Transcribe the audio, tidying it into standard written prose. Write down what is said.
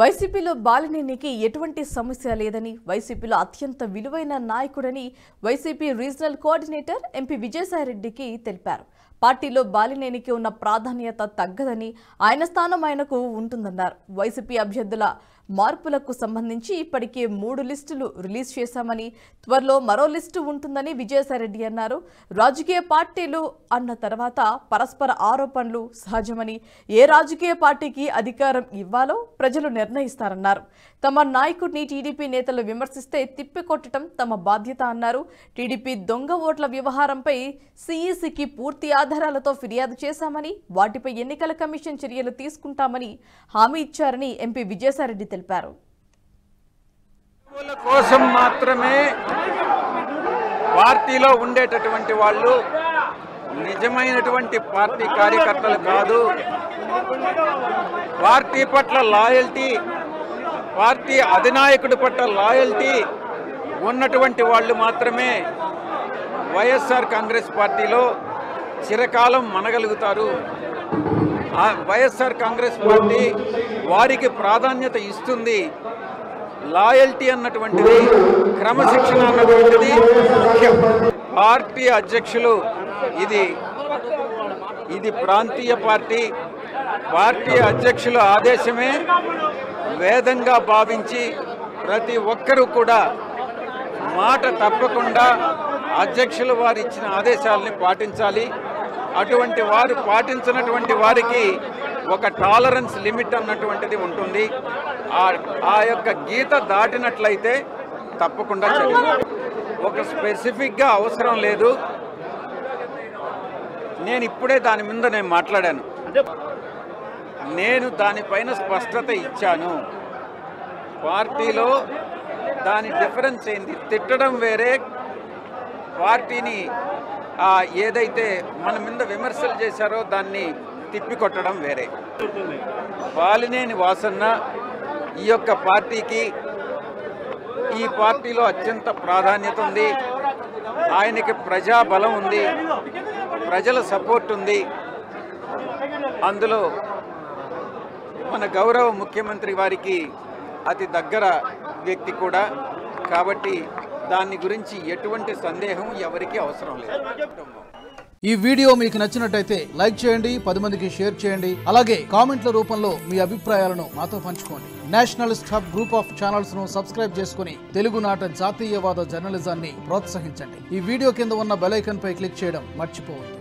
వైసీపీలో బాలినేనికి ఎటువంటి సమస్య లేదని, వైసీపీలో అత్యంత విలువైన నాయకుడని వైసీపీ రీజనల్ కోఆర్డినేటర్ ఎంపీ విజయసాయిరెడ్డికి తెలిపారు. పార్టీలో బాలినేనికి ఉన్న ప్రాధాన్యత తగ్గదని, ఆయన స్థానం ఆయనకు ఉంటుందన్నారు. వైసీపీ అభ్యర్థుల మార్పులకు సంబంధించి ఇప్పటికే 3 లిస్టులు రిలీజ్ చేశామని, త్వరలో మరో లిస్టు ఉంటుందని విజయసాయిరెడ్డి అన్నారు. రాజకీయ పార్టీలు అన్న తర్వాత పరస్పర ఆరోపణలు సహజమని, ఏ రాజకీయ పార్టీకి అధికారం ఇవ్వాలో ప్రజలు నిర్ణయిస్తారన్నారు. తమ నాయకుడిని టీడీపీ నేతలు విమర్శిస్తే తిప్పికొట్టడం తమ బాధ్యత అన్నారు. టీడీపీ దొంగ ఓట్ల వ్యవహారంపై సీఈసీకి పూర్తి ఆధారాలతో ఫిర్యాదు చేశామని, వాటిపై ఎన్నికల కమిషన్ చర్యలు తీసుకుంటామని హామీ ఇచ్చారని ఎంపీ విజయసాయిరెడ్డి తెలిపారు. కోసం మాత్రమే పార్టీలో ఉండేటటువంటి వాళ్ళు నిజమైనటువంటి పార్టీ కార్యకర్తలు కాదు. పార్టీ పట్ల లాయల్టీ, పార్టీ అధినాయకుడి పట్ల లాయల్టీ ఉన్నటువంటి వాళ్ళు మాత్రమే వైఎస్ఆర్ కాంగ్రెస్ పార్టీలో చిరకాలం మనగలుగుతారు. వైఎస్ఆర్ కాంగ్రెస్ పార్టీ వారికి ప్రాధాన్యత ఇస్తుంది. లాయల్టీ అన్నటువంటిది, క్రమశిక్షణ అన్నటువంటిది ముఖ్యం. పార్టీ అధ్యక్షులు ఇది ప్రాంతీయ పార్టీ. పార్టీ అధ్యక్షుల ఆదేశమే వేదంగా భావించి ప్రతి ఒక్కరూ కూడా మాట తప్పకుండా అధ్యక్షులు వారు ఇచ్చిన ఆదేశాలని పాటించాలి. అటువంటి వారు పాటించినటువంటి వారికి ఒక టాలరెన్స్ లిమిట్ అన్నటువంటిది ఉంటుంది. ఆ యొక్క గీత దాటినట్లయితే తప్పకుండా చర్యలు. ఒక స్పెసిఫిక్గా అవసరం లేదు. నేను ఇప్పుడే దాని మీద నేను మాట్లాడాను. నేను దానిపైన స్పష్టత ఇచ్చాను. పార్టీలో దాని డిఫరెన్స్ ఏంది? తిట్టడం వేరే, పార్టీని ఏదైతే మన మీద విమర్శలు చేశారో దాన్ని తిప్పికొట్టడం వేరే. బాలినేని వాసన్న ఈ యొక్క పార్టీకి, ఈ పార్టీలో అత్యంత ప్రాధాన్యత ఉంది. ఆయనకి ప్రజాబలం ఉంది, ప్రజల సపోర్ట్ ఉంది. అందులో మన గౌరవ ముఖ్యమంత్రి వారికి అతి దగ్గర వ్యక్తి కూడా. కాబట్టి దాని గురించి ఎటువంటి సందేహం ఎవరికీ అవసరం లేదు. ఈ వీడియో మీకు నచ్చినట్టయితే లైక్ చేయండి, 10 మందికి షేర్ చేయండి. అలాగే కామెంట్ల రూపంలో మీ అభిప్రాయాలను మాతో పంచుకోండి. Nationalist hub group of channels ను సబ్స్క్రైబ్ చేసుకుని తెలుగునాట జాతీయవాద జర్నలిజాన్ని ప్రోత్సహించండి. ఈ వీడియో కింద ఉన్న బెల్ ఐకాన్ పై క్లిక్ చేయడం మర్చిపోవద్దు.